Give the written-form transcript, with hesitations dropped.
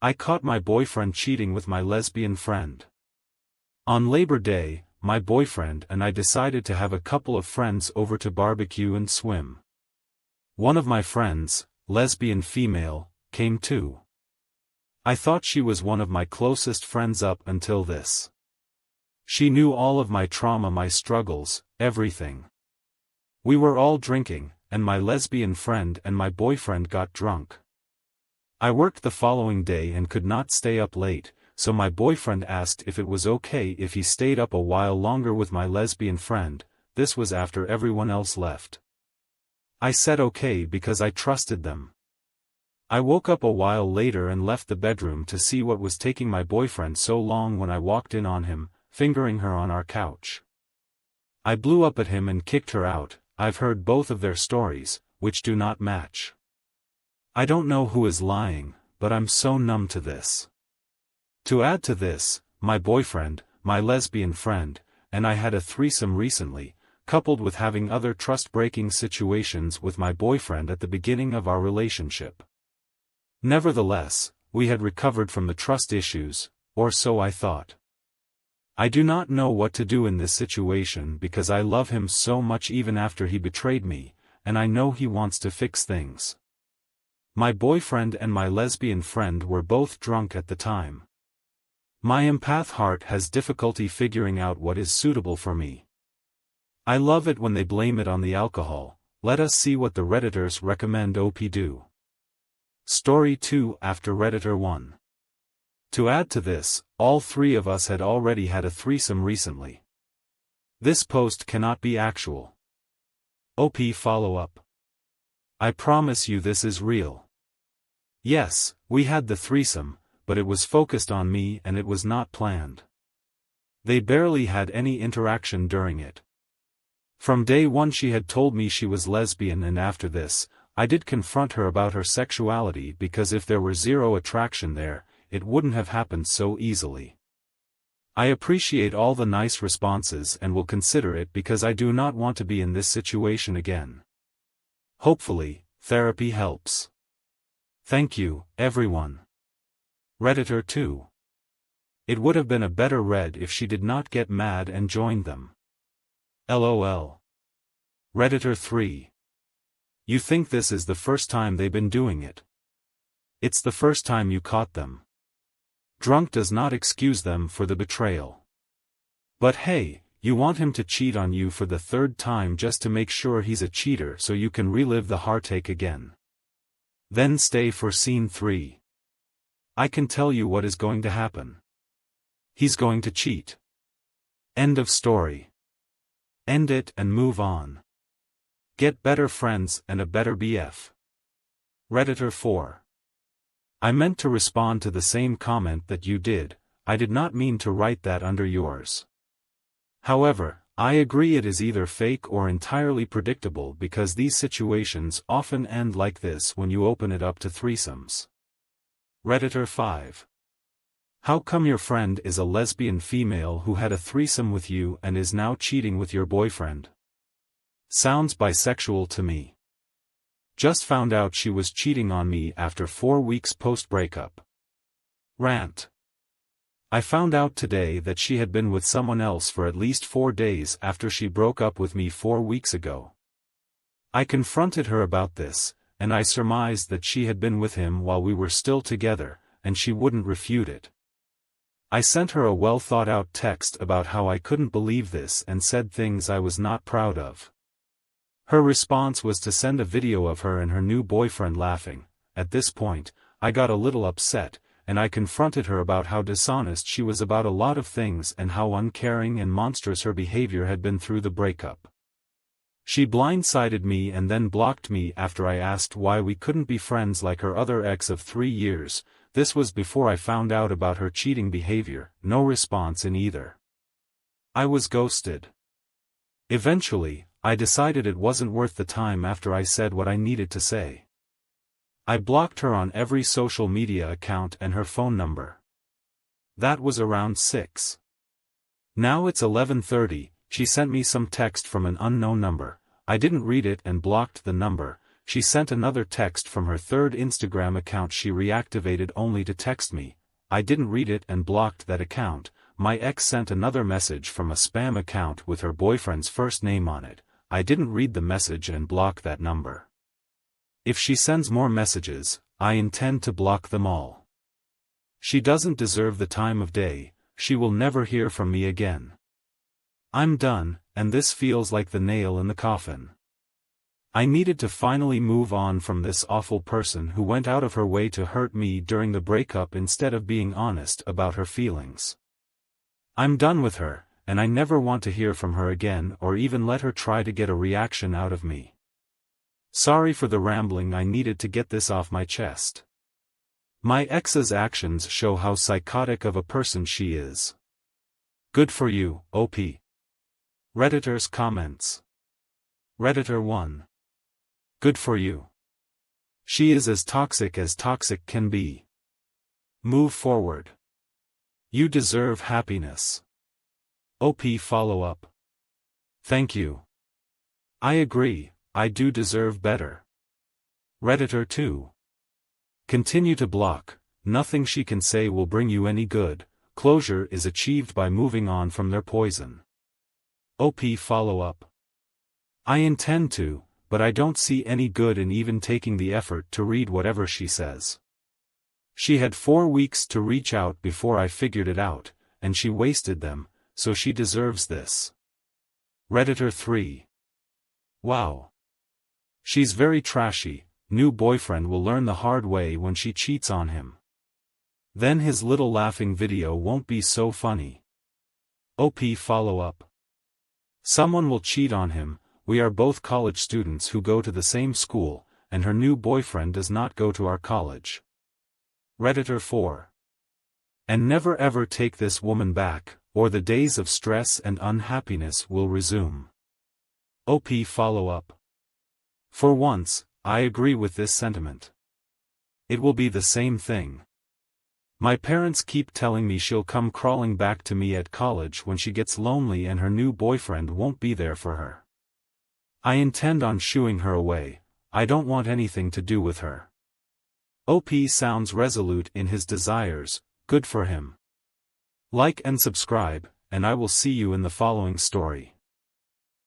I caught my boyfriend cheating with my lesbian friend. On Labor Day, my boyfriend and I decided to have a couple of friends over to barbecue and swim. One of my friends, lesbian female, came too. I thought she was one of my closest friends up until this. She knew all of my trauma, my struggles, everything. We were all drinking, and my lesbian friend and my boyfriend got drunk. I worked the following day and could not stay up late, so my boyfriend asked if it was okay if he stayed up a while longer with my lesbian friend. This was after everyone else left. I said okay because I trusted them. I woke up a while later and left the bedroom to see what was taking my boyfriend so long when I walked in on him, fingering her on our couch. I blew up at him and kicked her out. I've heard both of their stories, which do not match. I don't know who is lying, but I'm so numb to this. To add to this, my boyfriend, my lesbian friend, and I had a threesome recently, coupled with having other trust-breaking situations with my boyfriend at the beginning of our relationship. Nevertheless, we had recovered from the trust issues, or so I thought. I do not know what to do in this situation because I love him so much even after he betrayed me, and I know he wants to fix things. My boyfriend and my lesbian friend were both drunk at the time. My empath heart has difficulty figuring out what is suitable for me. I love it when they blame it on the alcohol. Let us see what the Redditors recommend OP do. Story 2 after Redditor 1. To add to this, all three of us had already had a threesome recently. This post cannot be actual. OP follow-up. I promise you this is real. Yes, we had the threesome, but it was focused on me and it was not planned. They barely had any interaction during it. From day one she had told me she was lesbian, and after this, I did confront her about her sexuality because if there were zero attraction there, it wouldn't have happened so easily. I appreciate all the nice responses and will consider it because I do not want to be in this situation again. Hopefully, therapy helps. Thank you, everyone. Redditor 2. It would have been a better read if she did not get mad and joined them. LOL. Redditor 3. You think this is the first time they've been doing it? It's the first time you caught them. Drunk does not excuse them for the betrayal. But hey, you want him to cheat on you for the third time just to make sure he's a cheater so you can relive the heartache again. Then stay for scene 3. I can tell you what is going to happen. He's going to cheat. End of story. End it and move on. Get better friends and a better BF. Redditor 4. I meant to respond to the same comment that you did. I did not mean to write that under yours. However, I agree it is either fake or entirely predictable because these situations often end like this when you open it up to threesomes. Redditor 5. How come your friend is a lesbian female who had a threesome with you and is now cheating with your boyfriend? Sounds bisexual to me. Just found out she was cheating on me after 4 weeks post-breakup. Rant. I found out today that she had been with someone else for at least 4 days after she broke up with me 4 weeks ago. I confronted her about this, and I surmised that she had been with him while we were still together, and she wouldn't refute it. I sent her a well-thought-out text about how I couldn't believe this and said things I was not proud of. Her response was to send a video of her and her new boyfriend laughing. At this point, I got a little upset, and I confronted her about how dishonest she was about a lot of things and how uncaring and monstrous her behavior had been through the breakup. She blindsided me and then blocked me after I asked why we couldn't be friends like her other ex of 3 years. This was before I found out about her cheating behavior. No response in either. I was ghosted. Eventually, I decided it wasn't worth the time after I said what I needed to say. I blocked her on every social media account and her phone number. That was around 6. Now it's 11:30, she sent me some text from an unknown number. I didn't read it and blocked the number. she sent another text from her third Instagram account she reactivated only to text me. I didn't read it and blocked that account. My ex sent another message from a spam account with her boyfriend's first name on it. I didn't read the message and block that number. If she sends more messages, I intend to block them all. She doesn't deserve the time of day. She will never hear from me again. I'm done, and this feels like the nail in the coffin. I needed to finally move on from this awful person who went out of her way to hurt me during the breakup instead of being honest about her feelings. I'm done with her, and I never want to hear from her again or even let her try to get a reaction out of me. Sorry for the rambling, I needed to get this off my chest. My ex's actions show how psychotic of a person she is. Good for you, OP. Redditor's comments. Redditor 1. Good for you. She is as toxic can be. Move forward. You deserve happiness. OP follow-up. Thank you. I agree, I do deserve better. Redditor 2. Continue to block, nothing she can say will bring you any good, closure is achieved by moving on from their poison. OP follow-up. I intend to, but I don't see any good in even taking the effort to read whatever she says. She had 4 weeks to reach out before I figured it out, and she wasted them, so she deserves this. Redditor 3. Wow. She's very trashy, new boyfriend will learn the hard way when she cheats on him. Then his little laughing video won't be so funny. OP follow-up. Someone will cheat on him. We are both college students who go to the same school, and her new boyfriend does not go to our college. Redditor 4. And never ever take this woman back, or the days of stress and unhappiness will resume. OP follow-up. For once, I agree with this sentiment. It will be the same thing. My parents keep telling me she'll come crawling back to me at college when she gets lonely and her new boyfriend won't be there for her. I intend on shooing her away. I don't want anything to do with her. OP sounds resolute in his desires, good for him. Like and subscribe, and I will see you in the following story.